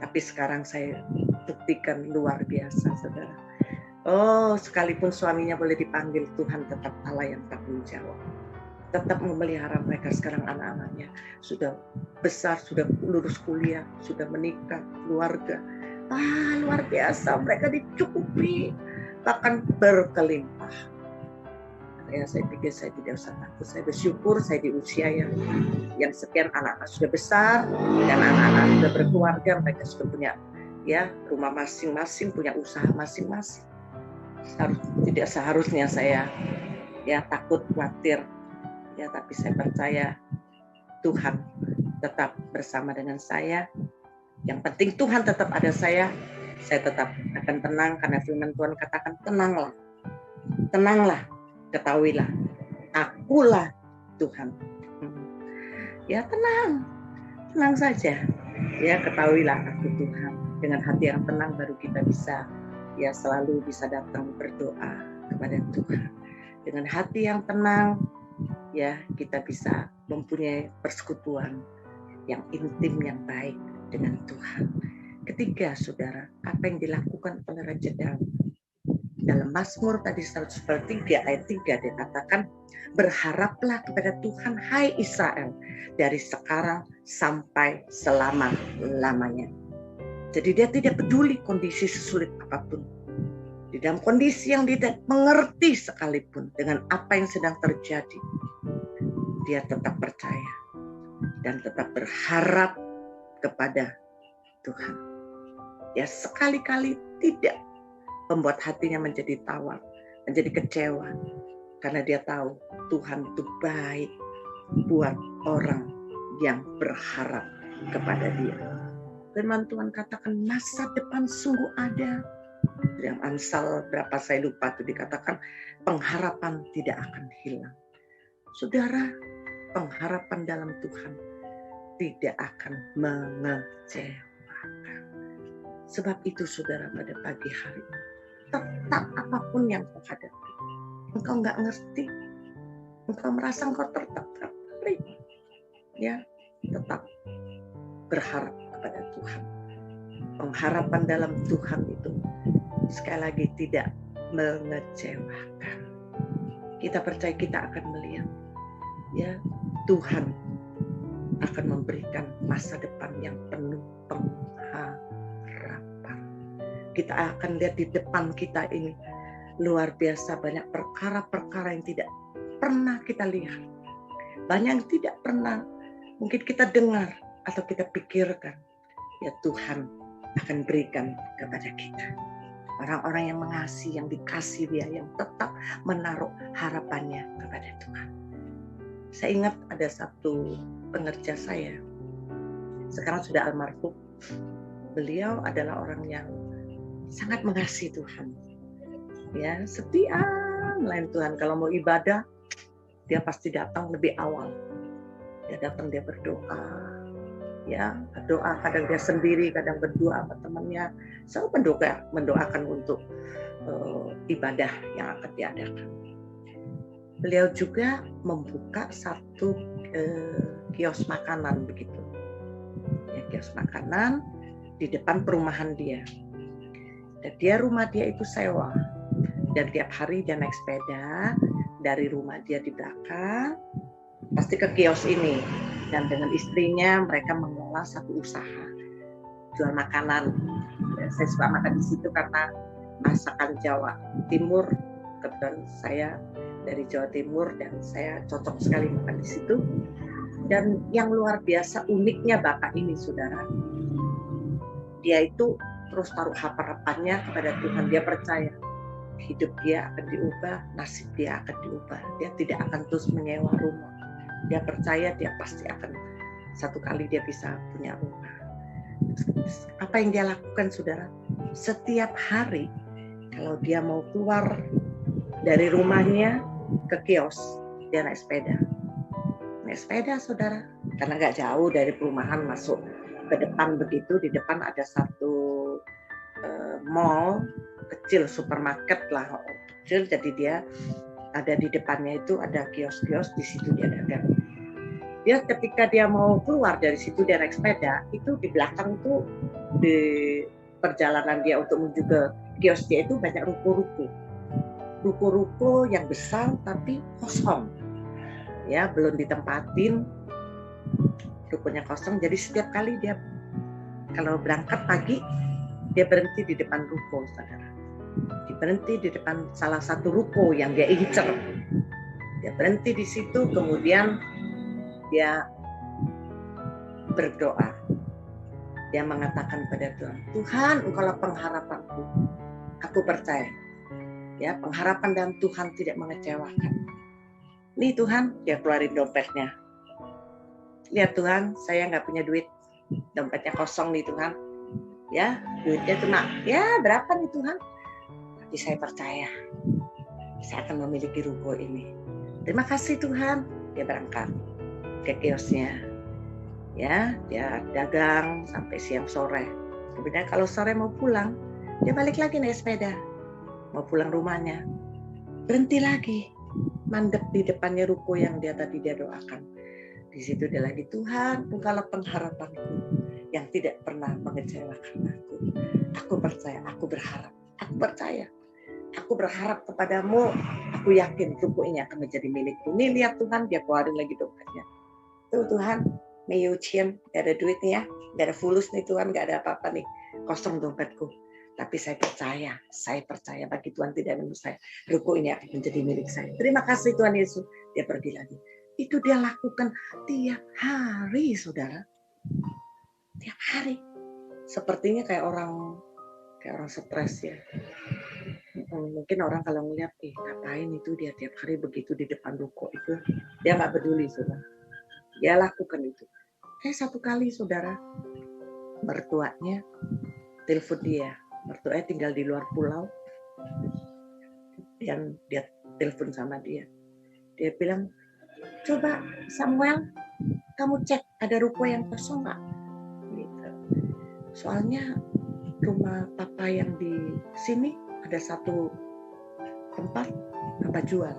Tapi sekarang saya buktikan luar biasa, saudara. Sekalipun suaminya boleh dipanggil, Tuhan tetap Allah yang tanggung jawab. Tetap memelihara mereka. Sekarang anak-anaknya sudah besar, sudah lulus kuliah, sudah menikah, keluarga. Luar biasa, mereka dicukupi, bahkan berkelimpah. Ya, saya pikir saya tidak usah takut. Saya bersyukur saya di usia yang sekian, anak-anak sudah besar dan anak-anak sudah berkeluarga, mereka sudah punya ya rumah masing-masing, punya usaha masing-masing. Tidak seharusnya saya ya takut, khawatir. Ya, tapi saya percaya Tuhan tetap bersama dengan saya. Yang penting Tuhan tetap ada saya tetap akan tenang karena firman Tuhan katakan tenanglah. Tenanglah, ketahuilah, akulah Tuhan. Ya, tenang saja. Ya, ketahuilah aku Tuhan. Dengan hati yang tenang baru kita bisa ya selalu bisa datang berdoa kepada Tuhan. Dengan hati yang tenang ya kita bisa mempunyai persekutuan yang intim yang baik dengan Tuhan. Ketiga, saudara, apa yang dilakukan oleh Raja Daud dalam Mazmur tadi 103 ayat 3 dikatakan, berharaplah kepada Tuhan hai Israel dari sekarang sampai selama-lamanya. Jadi dia tidak peduli kondisi sesulit apapun. Di dalam kondisi yang tidak mengerti sekalipun dengan apa yang sedang terjadi, dia tetap percaya dan tetap berharap kepada Tuhan. Ya sekali-kali tidak membuat hatinya menjadi tawar, menjadi kecewa. Karena dia tahu Tuhan itu baik buat orang yang berharap kepada dia. Firman Tuhan katakan masa depan sungguh ada. Dalam Amsal berapa saya lupa itu dikatakan pengharapan tidak akan hilang. Saudara, pengharapan dalam Tuhan tidak akan mengecewakan. Sebab itu saudara pada pagi hari ini, tetap apapun yang kau hadapi, engkau nggak ngerti, engkau merasa engkau tertekan, ya tetap berharap kepada Tuhan. Pengharapan dalam Tuhan itu sekali lagi tidak mengecewakan. Kita percaya kita akan melihat, ya Tuhan akan memberikan masa depan yang penuh pengharapan. Kita akan lihat di depan kita ini luar biasa banyak perkara-perkara yang tidak pernah kita lihat. Banyak yang tidak pernah mungkin kita dengar atau kita pikirkan. Ya Tuhan akan berikan kepada kita. Orang-orang yang mengasihi, yang dikasih dia, yang tetap menaruh harapannya kepada Tuhan. Saya ingat ada satu pengerja saya, sekarang sudah almarhum. Beliau adalah orang yang sangat mengasihi Tuhan. Ya, setia melayan Tuhan. Kalau mau ibadah, dia pasti datang lebih awal. Dia datang, dia berdoa. Ya, berdoa, kadang dia sendiri, kadang berdoa sama temannya. Selalu mendoakan untuk ibadah yang akan diadakan. Beliau juga membuka satu kios makanan begitu. Ya, kios makanan di depan perumahan dia. Dan rumah dia itu sewa. Dan tiap hari dia naik sepeda dari rumah dia di belakang pasti ke kios ini. Dan dengan istrinya mereka mengelola satu usaha jual makanan. Ya, saya suka makan di situ karena masakan Jawa Timur. Kebetulan saya dari Jawa Timur dan saya cocok sekali makan di situ. Dan yang luar biasa uniknya bapak ini, saudara, dia itu terus taruh harapannya kepada Tuhan. Dia percaya hidup dia akan diubah, nasib dia akan diubah. Dia tidak akan terus menyewa rumah. Dia percaya dia pasti akan satu kali dia bisa punya rumah. Apa yang dia lakukan, saudara? Setiap hari kalau dia mau keluar dari rumahnya ke kios, dia naik sepeda. Naik sepeda, saudara, karena nggak jauh dari perumahan masuk ke depan begitu. Di depan ada satu mall kecil, supermarket lah kecil. Jadi dia ada di depannya itu ada kios-kios, di situ dia dagang. Dia ketika dia mau keluar dari situ dia naik sepeda, itu di belakang tuh di perjalanan dia untuk menuju ke kios dia itu banyak ruko-ruko yang besar tapi kosong. Ya, belum ditempatin, rukonya kosong. Jadi setiap kali dia kalau berangkat pagi dia berhenti di depan ruko, saudara. Dia berhenti di depan salah satu ruko yang dia incer. Dia berhenti di situ, kemudian dia berdoa. Dia mengatakan pada Tuhan, Tuhan, Engkaulah pengharapanku. Aku percaya. Ya, pengharapan dalam Tuhan tidak mengecewakan. Nih Tuhan, dia keluarin dompetnya. Lihat Tuhan, saya nggak punya duit. Dompetnya kosong nih Tuhan. Ya, duitnya cuma, ya berapa nih Tuhan? Tapi saya percaya, saya akan memiliki ruko ini. Terima kasih Tuhan. Dia berangkat ke kiosnya. Ya, dia dagang sampai siang sore. Kemudian kalau sore mau pulang, dia balik lagi naik sepeda. Mau pulang rumahnya, berhenti lagi. Mandek di depannya ruko yang dia tadi dia doakan. Di situ dia lagi, Tuhan, Engkaulah pengharapanku yang tidak pernah mengecewakan aku. Aku percaya, aku berharap, aku percaya. Aku berharap kepadamu, aku yakin ruko ini akan menjadi milikku. Nih lihat Tuhan, dia keluarin lagi dompetnya. Tuh Tuhan, nih Yucien, gak ada duit nih ya, gak ada fulus nih Tuhan, gak ada apa-apa nih, kosong dompetku. Tapi saya percaya bagi Tuhan tidak menurut saya. Ruko ini akan menjadi milik saya. Terima kasih Tuhan Yesus. Dia pergi lagi. Itu dia lakukan tiap hari, saudara. Tiap hari. Sepertinya kayak orang stres ya. Mungkin orang kalau ngeliat, ngapain itu dia tiap hari begitu di depan ruko itu. Dia nggak peduli, saudara. Dia lakukan itu. Satu kali, saudara, mertuanya telepon dia. Mertuanya tinggal di luar pulau. Dan dia telepon sama dia. Dia bilang, coba Samuel, kamu cek ada ruko yang kosong nggak? Gitu. Soalnya rumah papa yang di sini ada satu tempat papa jual.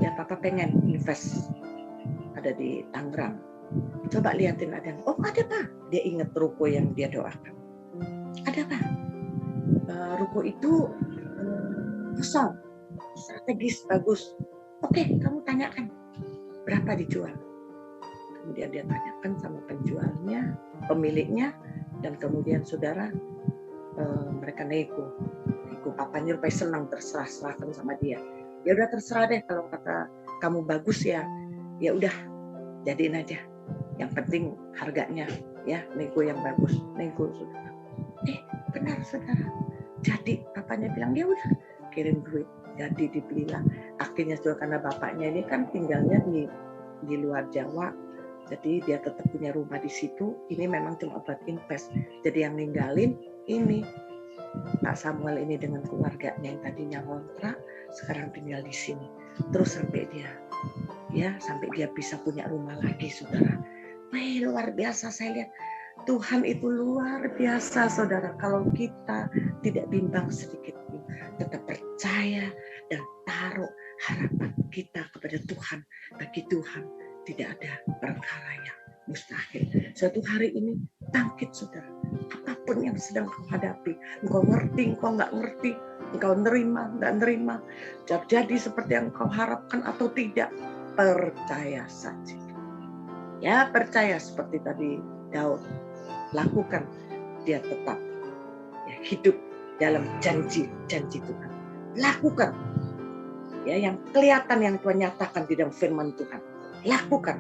Ya papa pengen invest ada di Tangerang. Coba liatin ada. Oh ada Pak. Dia ingat ruko yang dia doakan. Ada Pak. Ruko itu kosong, strategis, bagus. Oke, kamu tanyakan berapa dijual. Kemudian dia tanyakan sama penjualnya, pemiliknya, dan kemudian saudara mereka nego. Papanya rupanya senang terserah-serahkan sama dia. Ya udah terserah deh kalau kata kamu bagus ya udah jadiin aja. Yang penting harganya ya, nego yang bagus, nego saudara. Benar saudara. Jadi papanya bilang ya udah kirim duit, jadi dibelilah. Akhirnya juga karena bapaknya ini kan tinggalnya di luar Jawa, jadi dia tetap punya rumah di situ. Ini memang cuma buat invest. Jadi yang ninggalin ini Pak Samuel ini dengan keluarganya yang tadinya ngontrak, sekarang tinggal di sini. Terus sampai dia bisa punya rumah lagi, saudara. Luar biasa saya lihat. Tuhan itu luar biasa, saudara. Kalau kita tidak bimbang sedikit pun, tetap percaya dan taruh harapan kita kepada Tuhan. Bagi Tuhan tidak ada perkara yang mustahil. Suatu hari ini bangkit, saudara. Apapun yang sedang kau hadapi, engkau ngerti, engkau nggak ngerti, engkau nerima, nggak nerima, jadi seperti yang kau harapkan atau tidak, percaya saja. Ya percaya seperti tadi Daud lakukan, dia tetap hidup dalam janji Tuhan. Lakukan ya yang kelihatan, yang Tuhan nyatakan di dalam firman Tuhan. Lakukan,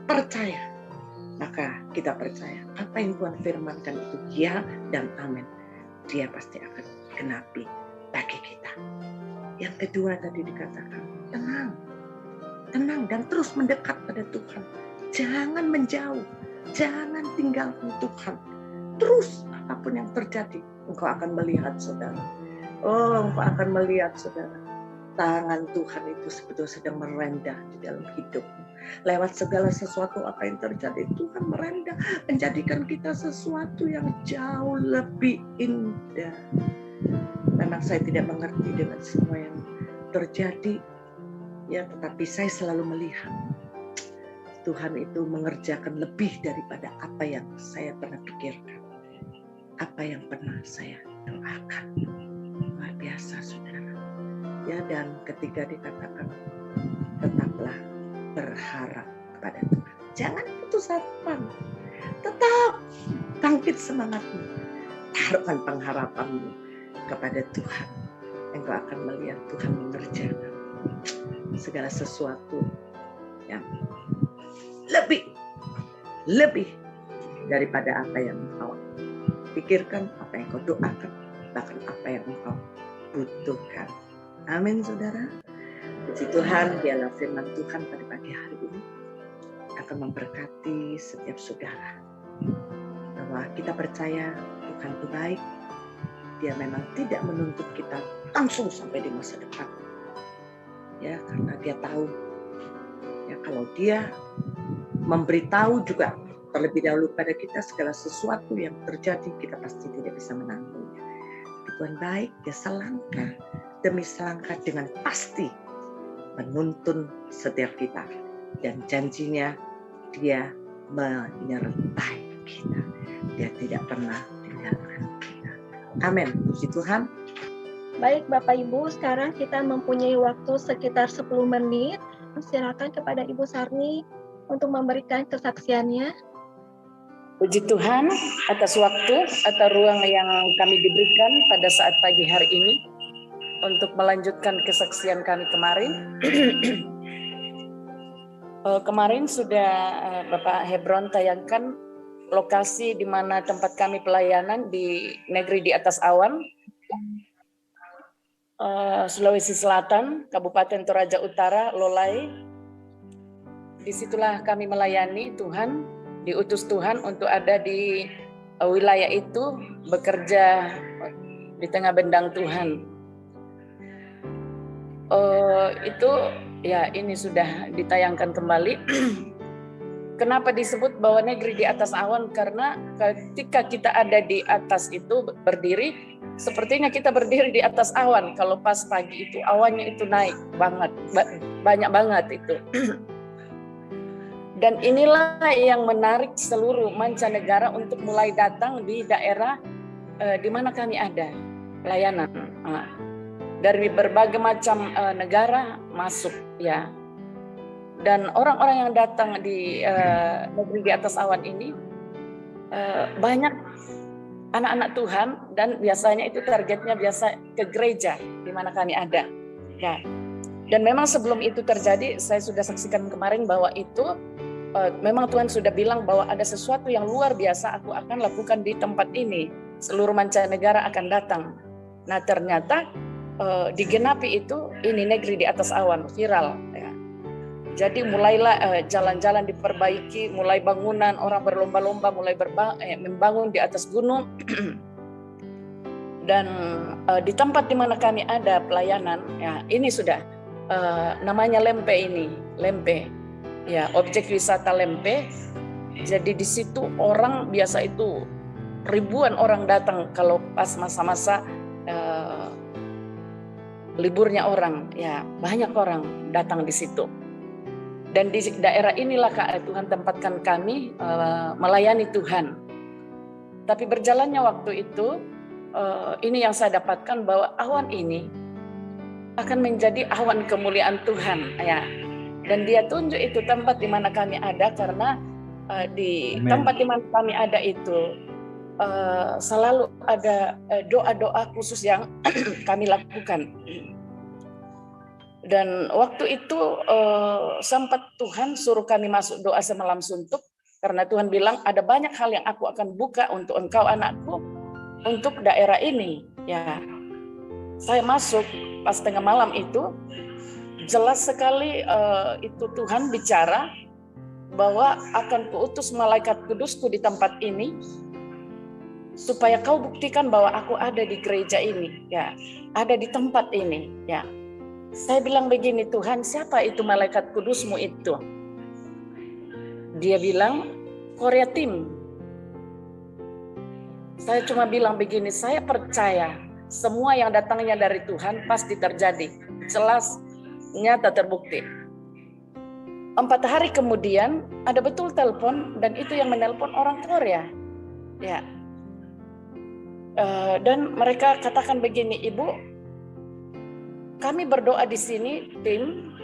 percaya. Maka kita percaya apa yang Tuhan firmankan itu ya dan amin. Dia pasti akan genapi bagi kita. Yang kedua tadi dikatakan tenang dan terus mendekat pada Tuhan. Jangan menjauh, jangan tinggalkan Tuhan. Terus apapun yang terjadi, engkau akan melihat saudara. Engkau akan melihat saudara. Tangan Tuhan itu sebetulnya sedang merendah di dalam hidupmu. Lewat segala sesuatu apa yang terjadi, Tuhan merendah, menjadikan kita sesuatu yang jauh lebih indah. Memang saya tidak mengerti dengan semua yang terjadi, ya, tetapi saya selalu melihat Tuhan itu mengerjakan lebih daripada apa yang saya pernah pikirkan, apa yang pernah saya doakan. Luar biasa, saudara. Ya, dan ketika dikatakan tetaplah berharap kepada Tuhan. Jangan putus harapan. Tetap bangkit semangatmu. Taruhkan pengharapanmu kepada Tuhan. Engkau akan melihat Tuhan mengerjakan segala sesuatu yang lebih daripada apa yang engkau pikirkan, apa yang engkau doakan, bahkan apa yang engkau butuhkan. Amin, saudara. Puji Tuhan, biarlah firman Tuhan pada pagi hari ini akan memberkati setiap saudara. Bahwa kita percaya Tuhan itu baik. Dia memang tidak menuntut kita langsung sampai di masa depan. Ya, karena dia tahu. Ya, kalau dia memberitahu juga terlebih dahulu pada kita, segala sesuatu yang terjadi kita pasti tidak bisa menanggungnya. Tuhan baik, dia selangkah demi selangkah dengan pasti menuntun setiap kita, dan janjinya dia menyertai kita, dia tidak pernah tinggalkan kita. Amin. Puji Tuhan. Baik Bapak Ibu, sekarang kita mempunyai waktu sekitar 10 menit. Silakan kepada Ibu Sarni untuk memberikan kesaksiannya. Puji Tuhan atas waktu atau ruang yang kami diberikan pada saat pagi hari ini untuk melanjutkan kesaksian kami kemarin. Kemarin sudah Bapak Hebron tayangkan lokasi di mana tempat kami pelayanan di Negeri di Atas Awan, Sulawesi Selatan, Kabupaten Toraja Utara, Lolai. Disitulah kami melayani Tuhan, diutus Tuhan untuk ada di wilayah itu, bekerja di tengah bendang Tuhan. Itu ya, ini sudah ditayangkan kembali. Kenapa disebut bahwa Negeri di Atas Awan? Karena ketika kita ada di atas itu berdiri, sepertinya kita berdiri di atas awan. Kalau pas pagi itu awannya itu naik banget, banyak banget itu. Dan inilah yang menarik seluruh mancanegara untuk mulai datang di daerah di mana kami ada pelayanan. Dari berbagai macam negara masuk ya. Dan orang-orang yang datang di Negeri di Atas Awan ini banyak anak-anak Tuhan, dan biasanya itu targetnya biasa ke gereja di mana kami ada. Ya. Dan memang sebelum itu terjadi, saya sudah saksikan kemarin bahwa itu memang Tuhan sudah bilang bahwa ada sesuatu yang luar biasa aku akan lakukan di tempat ini. Seluruh mancanegara akan datang. Nah ternyata digenapi itu, ini Negeri di Atas Awan, viral. Ya. Jadi mulailah jalan-jalan diperbaiki, mulai bangunan, orang berlomba-lomba, mulai membangun di atas gunung. Dan di tempat di mana kami ada pelayanan, ya ini sudah namanya Lempe ini, Lempe, ya objek wisata Lempe. Jadi di situ orang biasa itu ribuan orang datang kalau pas masa-masa liburnya orang, ya banyak orang datang di situ. Dan di daerah inilah Tuhan tempatkan kami melayani Tuhan. Tapi berjalannya waktu itu, ini yang saya dapatkan bahwa awan ini akan menjadi awan kemuliaan Tuhan. Ya. Dan dia tunjuk itu tempat di mana kami ada, karena di tempat di mana kami ada itu selalu ada doa-doa khusus yang kami lakukan. Dan waktu itu sempat Tuhan suruh kami masuk doa semalam suntuk, karena Tuhan bilang ada banyak hal yang aku akan buka untuk engkau anakku untuk daerah ini. Ya, saya masuk pas tengah malam itu, jelas sekali itu Tuhan bicara bahwa akan kuutus malaikat kudusku di tempat ini supaya kau buktikan bahwa aku ada di gereja ini, ya, ada di tempat ini, ya. Saya bilang begini, Tuhan, siapa itu malaikat kudusmu itu? Dia bilang, Korea Tim. Saya cuma bilang begini, saya percaya semua yang datangnya dari Tuhan pasti terjadi. Jelas, nyata, terbukti. 4 hari kemudian ada betul telepon, dan itu yang menelpon orang Korea. Ya. Dan mereka katakan begini, Ibu, kami berdoa di sini, tim,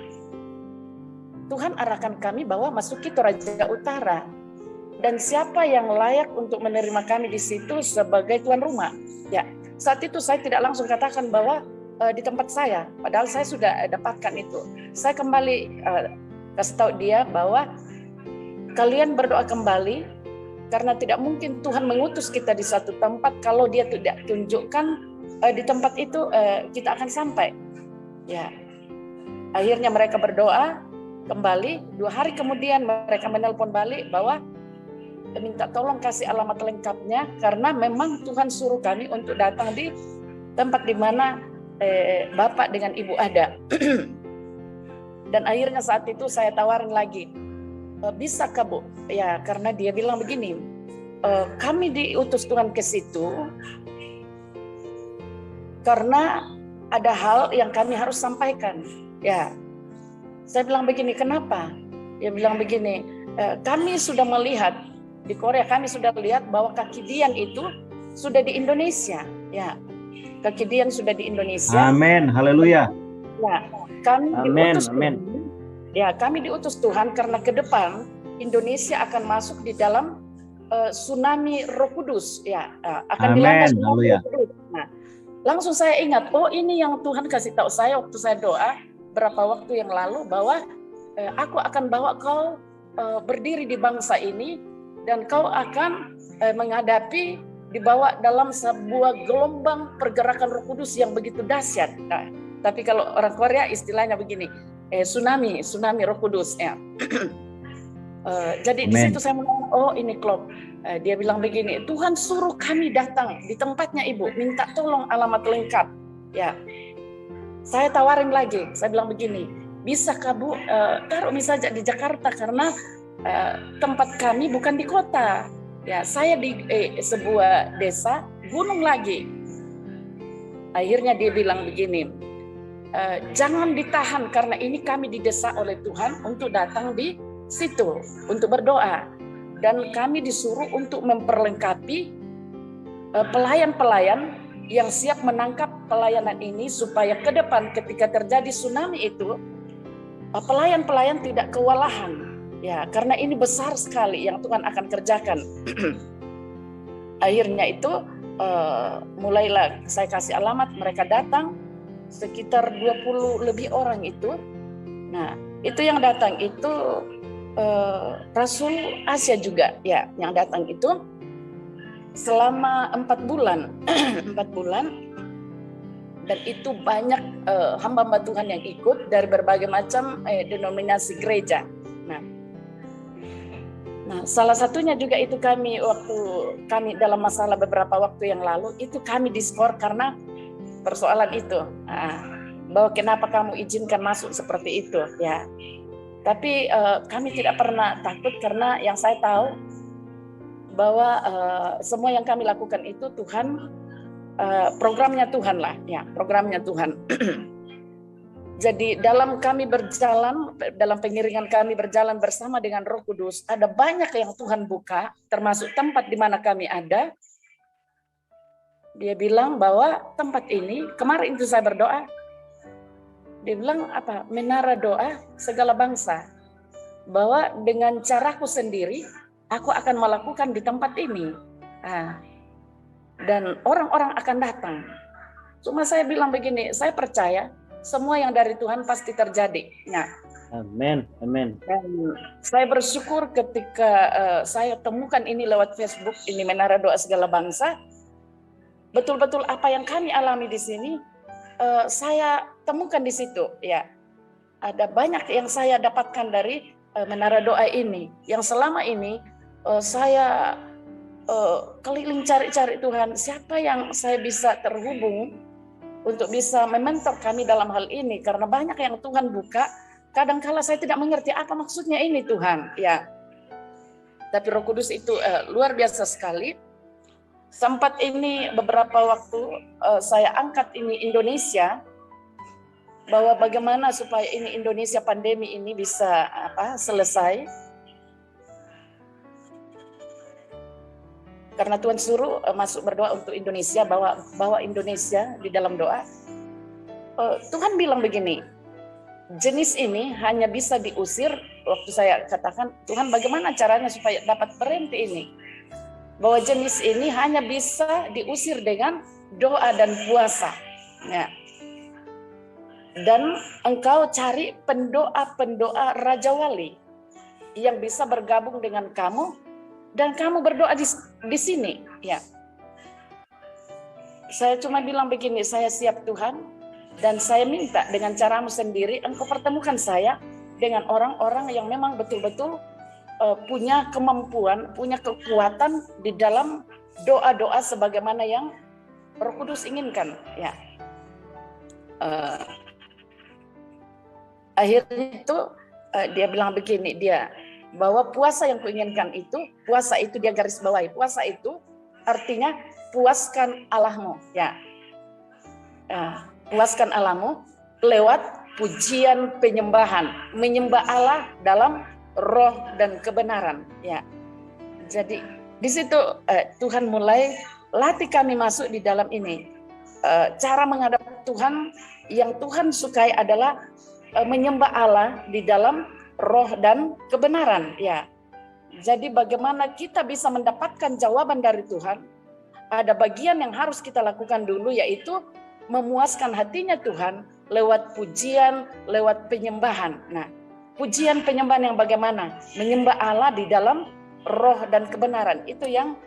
Tuhan arahkan kami bahwa masuki Toraja Utara. Dan siapa yang layak untuk menerima kami di situ sebagai tuan rumah? Ya, saat itu saya tidak langsung katakan bahwa di tempat saya, padahal saya sudah dapatkan itu. Saya kembali kasih tahu dia bahwa kalian berdoa kembali, karena tidak mungkin Tuhan mengutus kita di satu tempat kalau dia tidak tunjukkan di tempat itu kita akan sampai. Ya, akhirnya mereka berdoa kembali. 2 hari kemudian mereka menelpon balik bahwa minta tolong kasih alamat lengkapnya, karena memang Tuhan suruh kami untuk datang di tempat di mana Bapak dengan Ibu ada. Dan akhirnya saat itu saya tawarin lagi, bisakah Bu? Ya, karena dia bilang begini, kami diutus Tuhan ke situ karena ada hal yang kami harus sampaikan. Ya, saya bilang begini, kenapa? Dia bilang begini, kami sudah melihat di Korea, kami sudah lihat bahwa kaki Dian itu sudah di Indonesia. Ya, kaki Dian sudah di Indonesia. Amin, haleluya. Ya, kami Amin, diutus amin. Ya, kami diutus Tuhan karena ke depan Indonesia akan masuk di dalam tsunami Roh Kudus, ya, akan dilanda Amin, tsunami haleluya. Roh Kudus. Nah, langsung saya ingat, oh ini yang Tuhan kasih tahu saya waktu saya doa berapa waktu yang lalu bahwa aku akan bawa kau berdiri di bangsa ini dan kau akan menghadapi dibawa dalam sebuah gelombang pergerakan Roh Kudus yang begitu dahsyat. Nah, tapi kalau orang Korea istilahnya begini, tsunami Roh Kudus. Ya. Jadi di situ saya bilang, oh ini klop. Dia bilang begini, Tuhan suruh kami datang di tempatnya Ibu, minta tolong alamat lengkap. Ya, saya tawarin lagi, saya bilang begini, bisakah Bu taruh misalnya di Jakarta karena tempat kami bukan di kota. Ya, saya di sebuah desa gunung lagi. Akhirnya dia bilang begini, jangan ditahan karena ini kami didesak oleh Tuhan untuk datang di situ untuk berdoa, dan kami disuruh untuk memperlengkapi pelayan-pelayan yang siap menangkap pelayanan ini supaya ke depan ketika terjadi tsunami itu pelayan-pelayan tidak kewalahan, ya, karena ini besar sekali yang Tuhan akan kerjakan. Akhirnya itu mulailah saya kasih alamat, mereka datang sekitar 20 lebih orang itu. Nah, itu yang datang itu Rasul Asia juga, ya, yang datang itu selama 4 bulan 4 bulan, dan itu banyak hamba-hamba Tuhan yang ikut dari berbagai macam denominasi gereja. Nah, salah satunya juga itu kami waktu kami dalam masalah beberapa waktu yang lalu itu kami diskor karena persoalan itu, bahwa kenapa kamu izinkan masuk seperti itu, ya. Tapi kami tidak pernah takut karena yang saya tahu bahwa semua yang kami lakukan itu Tuhan, programnya Tuhan lah, ya, programnya Tuhan. Jadi dalam kami berjalan, dalam pengiringan kami berjalan bersama dengan Roh Kudus, ada banyak yang Tuhan buka, termasuk tempat di mana kami ada. Dia bilang bahwa tempat ini, kemarin itu saya berdoa, dia bilang apa? Menara doa segala bangsa. Bahwa dengan caraku sendiri, aku akan melakukan di tempat ini. Dan orang-orang akan datang. Cuma saya bilang begini, saya percaya semua yang dari Tuhan pasti terjadi. Nah, Amin, amin. dan saya bersyukur ketika saya temukan ini lewat Facebook, ini Menara Doa Segala Bangsa. Betul-betul apa yang kami alami di sini, saya temukan di situ, ya. Ada banyak yang saya dapatkan dari Menara Doa ini, yang selama ini saya keliling cari-cari Tuhan, siapa yang saya bisa terhubung untuk bisa mementor kami dalam hal ini, karena banyak yang Tuhan buka. Kadangkala saya tidak mengerti apa maksudnya ini Tuhan, ya. Tapi Roh Kudus itu luar biasa sekali. Sempat ini beberapa waktu saya angkat ini Indonesia, bahwa bagaimana supaya ini Indonesia pandemi ini bisa selesai. Karena Tuhan suruh masuk berdoa untuk Indonesia, bawa Indonesia di dalam doa. Tuhan bilang begini, jenis ini hanya bisa diusir. Waktu saya katakan, Tuhan bagaimana caranya supaya dapat berhenti ini? Bahwa jenis ini hanya bisa diusir dengan doa dan puasa. Ya. Dan engkau cari pendoa-pendoa Raja Wali yang bisa bergabung dengan kamu, dan kamu berdoa di sini. Ya. Saya cuma bilang begini, saya siap Tuhan, dan saya minta dengan caramu sendiri, engkau pertemukan saya dengan orang-orang yang memang betul-betul punya kemampuan, punya kekuatan di dalam doa-doa sebagaimana yang Roh Kudus inginkan. Ya. Akhirnya itu dia bilang begini, dia bahwa puasa yang kuinginkan itu, puasa itu dia garis bawahi. Puasa itu artinya puaskan Allahmu, ya. Puaskan Allahmu lewat pujian penyembahan, menyembah Allah dalam roh dan kebenaran, ya. Jadi di situ Tuhan mulai latih kami masuk di dalam ini. Cara menghadap Tuhan yang Tuhan sukai adalah menyembah Allah di dalam roh dan kebenaran, ya. Jadi bagaimana kita bisa mendapatkan jawaban dari Tuhan? Ada bagian yang harus kita lakukan dulu, yaitu memuaskan hatinya Tuhan lewat pujian, lewat penyembahan. Nah, pujian penyembahan yang bagaimana? Menyembah Allah di dalam roh dan kebenaran. Itu yang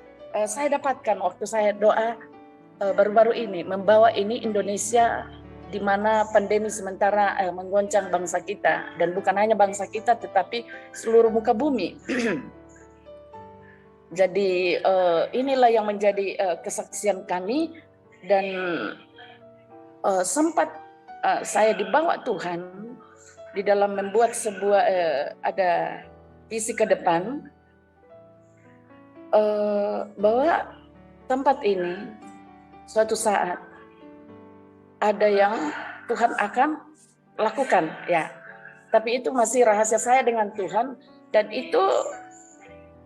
saya dapatkan waktu saya doa baru-baru ini, membawa ini Indonesia di mana pandemi sementara menggoncang bangsa kita, dan bukan hanya bangsa kita tetapi seluruh muka bumi. Jadi inilah yang menjadi kesaksian kami, dan sempat saya dibawa Tuhan di dalam membuat sebuah ada visi ke depan, bahwa tempat ini suatu saat ada yang Tuhan akan lakukan, ya. Tapi itu masih rahasia saya dengan Tuhan, dan itu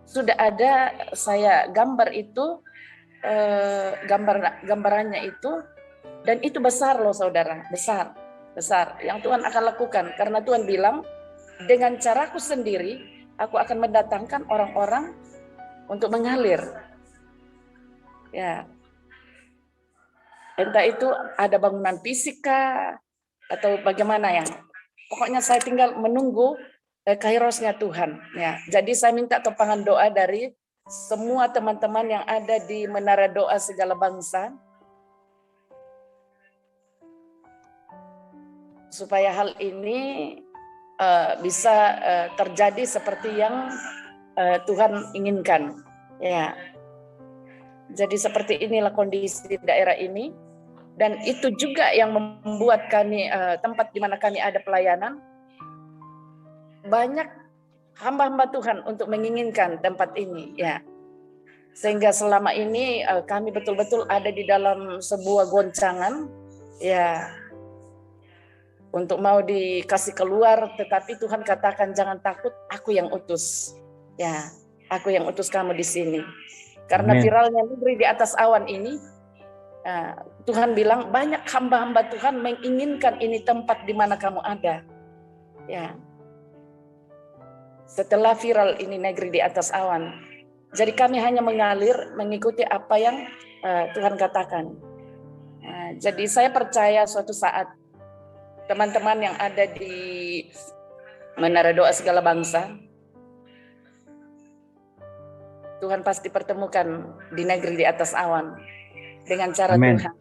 sudah ada saya gambar itu, gambarannya itu, dan itu besar loh saudara, besar yang Tuhan akan lakukan, karena Tuhan bilang dengan caraku sendiri aku akan mendatangkan orang-orang untuk mengalir, ya. Entah itu ada bangunan fisika atau bagaimana, ya. Pokoknya saya tinggal menunggu kairosnya Tuhan, ya. Jadi saya minta topangan doa dari semua teman-teman yang ada di Menara Doa Segala Bangsa, supaya hal ini bisa terjadi seperti yang Tuhan inginkan, ya. Jadi seperti inilah kondisi daerah ini, dan itu juga yang membuat kami tempat di mana kami ada pelayanan, banyak hamba-hamba Tuhan untuk menginginkan tempat ini, ya. Sehingga selama ini kami betul-betul ada di dalam sebuah goncangan, ya, untuk mau dikasih keluar, tetapi Tuhan katakan jangan takut, aku yang utus, ya, aku yang utus kamu di sini. Karena Amen. viralnya negeri di atas awan ini, Tuhan bilang banyak hamba-hamba Tuhan menginginkan ini tempat di mana kamu ada, ya. Setelah viral ini negeri di atas awan, jadi kami hanya mengalir mengikuti apa yang Tuhan katakan. Jadi saya percaya suatu saat teman-teman yang ada di Menara Doa Segala Bangsa, Tuhan pasti pertemukan di negeri di atas awan dengan cara Amen. Tuhan.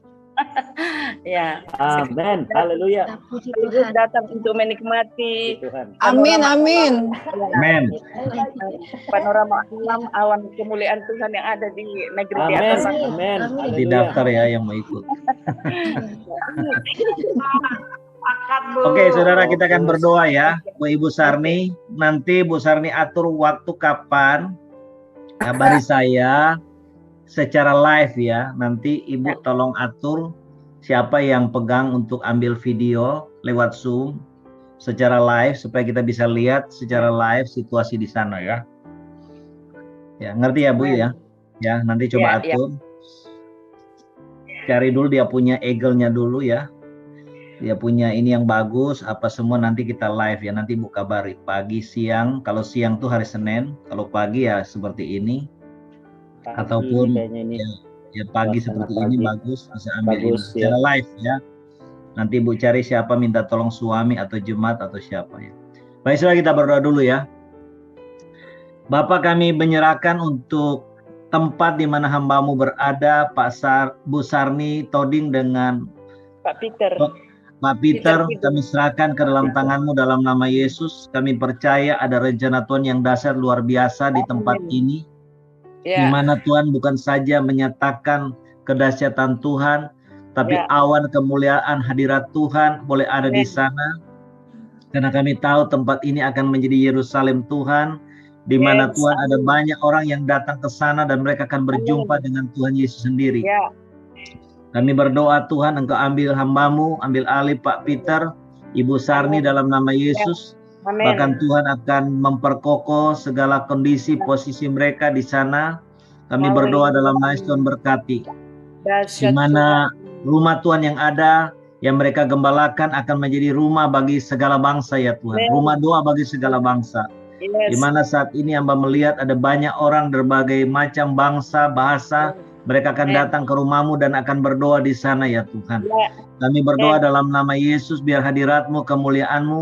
Ya. Amin. Haleluya. Puji Sekaligus Tuhan. datang untuk menikmati Tuhan. Amin, amin. Amin. panorama alam awan kemuliaan Tuhan yang ada di negeri di Amin. atas awan. Amin. Di Haleluya. daftar ya yang mau ikut. Bu. Oke, saudara, kita akan berdoa ya, Bu Ibu Sarni. Nanti Bu Sarni atur waktu kapan, kabari saya secara live ya. Nanti Ibu tolong atur siapa yang pegang untuk ambil video lewat Zoom secara live supaya kita bisa lihat secara live situasi di sana ya. Ya, ngerti ya Bu ya? Ya, nanti coba Ya, ya. atur. Cari dulu dia punya eagle-nya dulu ya. Dia punya ini yang bagus, apa semua nanti kita live ya, nanti Bu kabari pagi, siang. Kalau siang tuh hari Senin, kalau pagi ya seperti ini. Ataupun kayaknya ini ya pagi suasana seperti pagi. ini bagus, bisa ambil Bagus, ini secara live ya. Nanti Bu cari siapa, minta tolong suami atau jemaat atau siapa ya. Baik, saudara, kita berdoa dulu ya. Bapak, kami menyerahkan untuk tempat di mana hamba-Mu berada, Bu Sarni Toding dengan Pak Peter. Pak Peter, kami serahkan ke dalam tangan-Mu dalam nama Yesus. Kami percaya ada rencana Tuhan yang dahsyat luar biasa di tempat ini. Di Ya, mana Tuhan bukan saja menyatakan kedahsyatan Tuhan, tapi Ya. awan kemuliaan hadirat Tuhan boleh ada di Amen. sana. Karena kami tahu tempat ini akan menjadi Yerusalem Tuhan, di mana Yes. Tuhan ada banyak orang yang datang ke sana dan mereka akan berjumpa dengan Tuhan Yesus sendiri. Ya. Kami berdoa Tuhan, Engkau ambil hamba-Mu, ambil alih Pak Peter, Ibu Sarni dalam nama Yesus. Amin. Bahkan Tuhan akan memperkokoh segala kondisi posisi mereka di sana. Kami berdoa dalam nama Yesus, Tuhan berkati. Di Dahsyat mana Tuhan. rumah Tuhan yang ada, yang mereka gembalakan akan menjadi rumah bagi segala bangsa ya Tuhan. Amin. Rumah doa bagi segala bangsa. Yes. Di mana saat ini hamba melihat ada banyak orang berbagai macam bangsa, bahasa. Mereka akan datang ke rumah-Mu dan akan berdoa di sana ya Tuhan. Ya. Kami berdoa dalam nama Yesus, biar hadirat-Mu, kemuliaan-Mu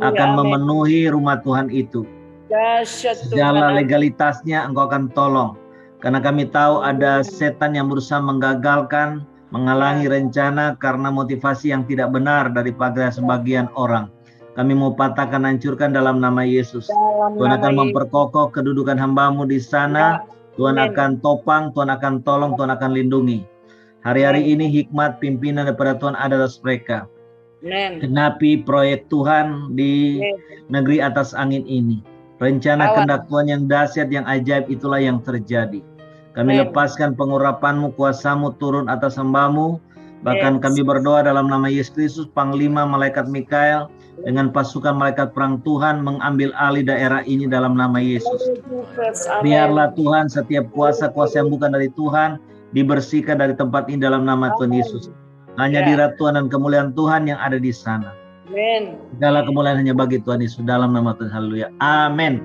akan Amin. memenuhi rumah Tuhan itu. Dahsyat Segala Tuhan. legalitasnya Engkau akan tolong. Karena kami tahu ada setan yang berusaha menggagalkan, menghalangi rencana karena motivasi yang tidak benar daripada sebagian orang. Kami mau patahkan, hancurkan dalam nama Yesus. Dalam Tuhan nama akan Yesus. memperkokoh kedudukan hamba-Mu di sana. Tuhan Amin. akan topang, Tuhan akan tolong, Tuhan akan lindungi. Hari-hari ini hikmat pimpinan daripada Tuhan ada atas mereka. Amin. Genapi proyek Tuhan di negeri atas angin ini. Rencana Awan. kehendak Tuhan yang dahsyat, yang ajaib itulah yang terjadi. Kami Amin. lepaskan pengurapan-Mu, kuasa-Mu turun atas hamba-Mu. Bahkan Yes. kami berdoa dalam nama Yesus Kristus, Panglima Malaikat Mikael, dengan pasukan malaikat perang Tuhan mengambil alih daerah ini dalam nama Yesus. Amin. Biarlah Tuhan setiap kuasa-kuasa yang bukan dari Tuhan dibersihkan dari tempat ini dalam nama Tuhan Yesus. Hanya Ya. dirat Tuhan dan kemuliaan Tuhan yang ada di sana. Amin. Segala kemuliaan hanya bagi Tuhan Yesus dalam nama Tuhan. Haleluya. Amin.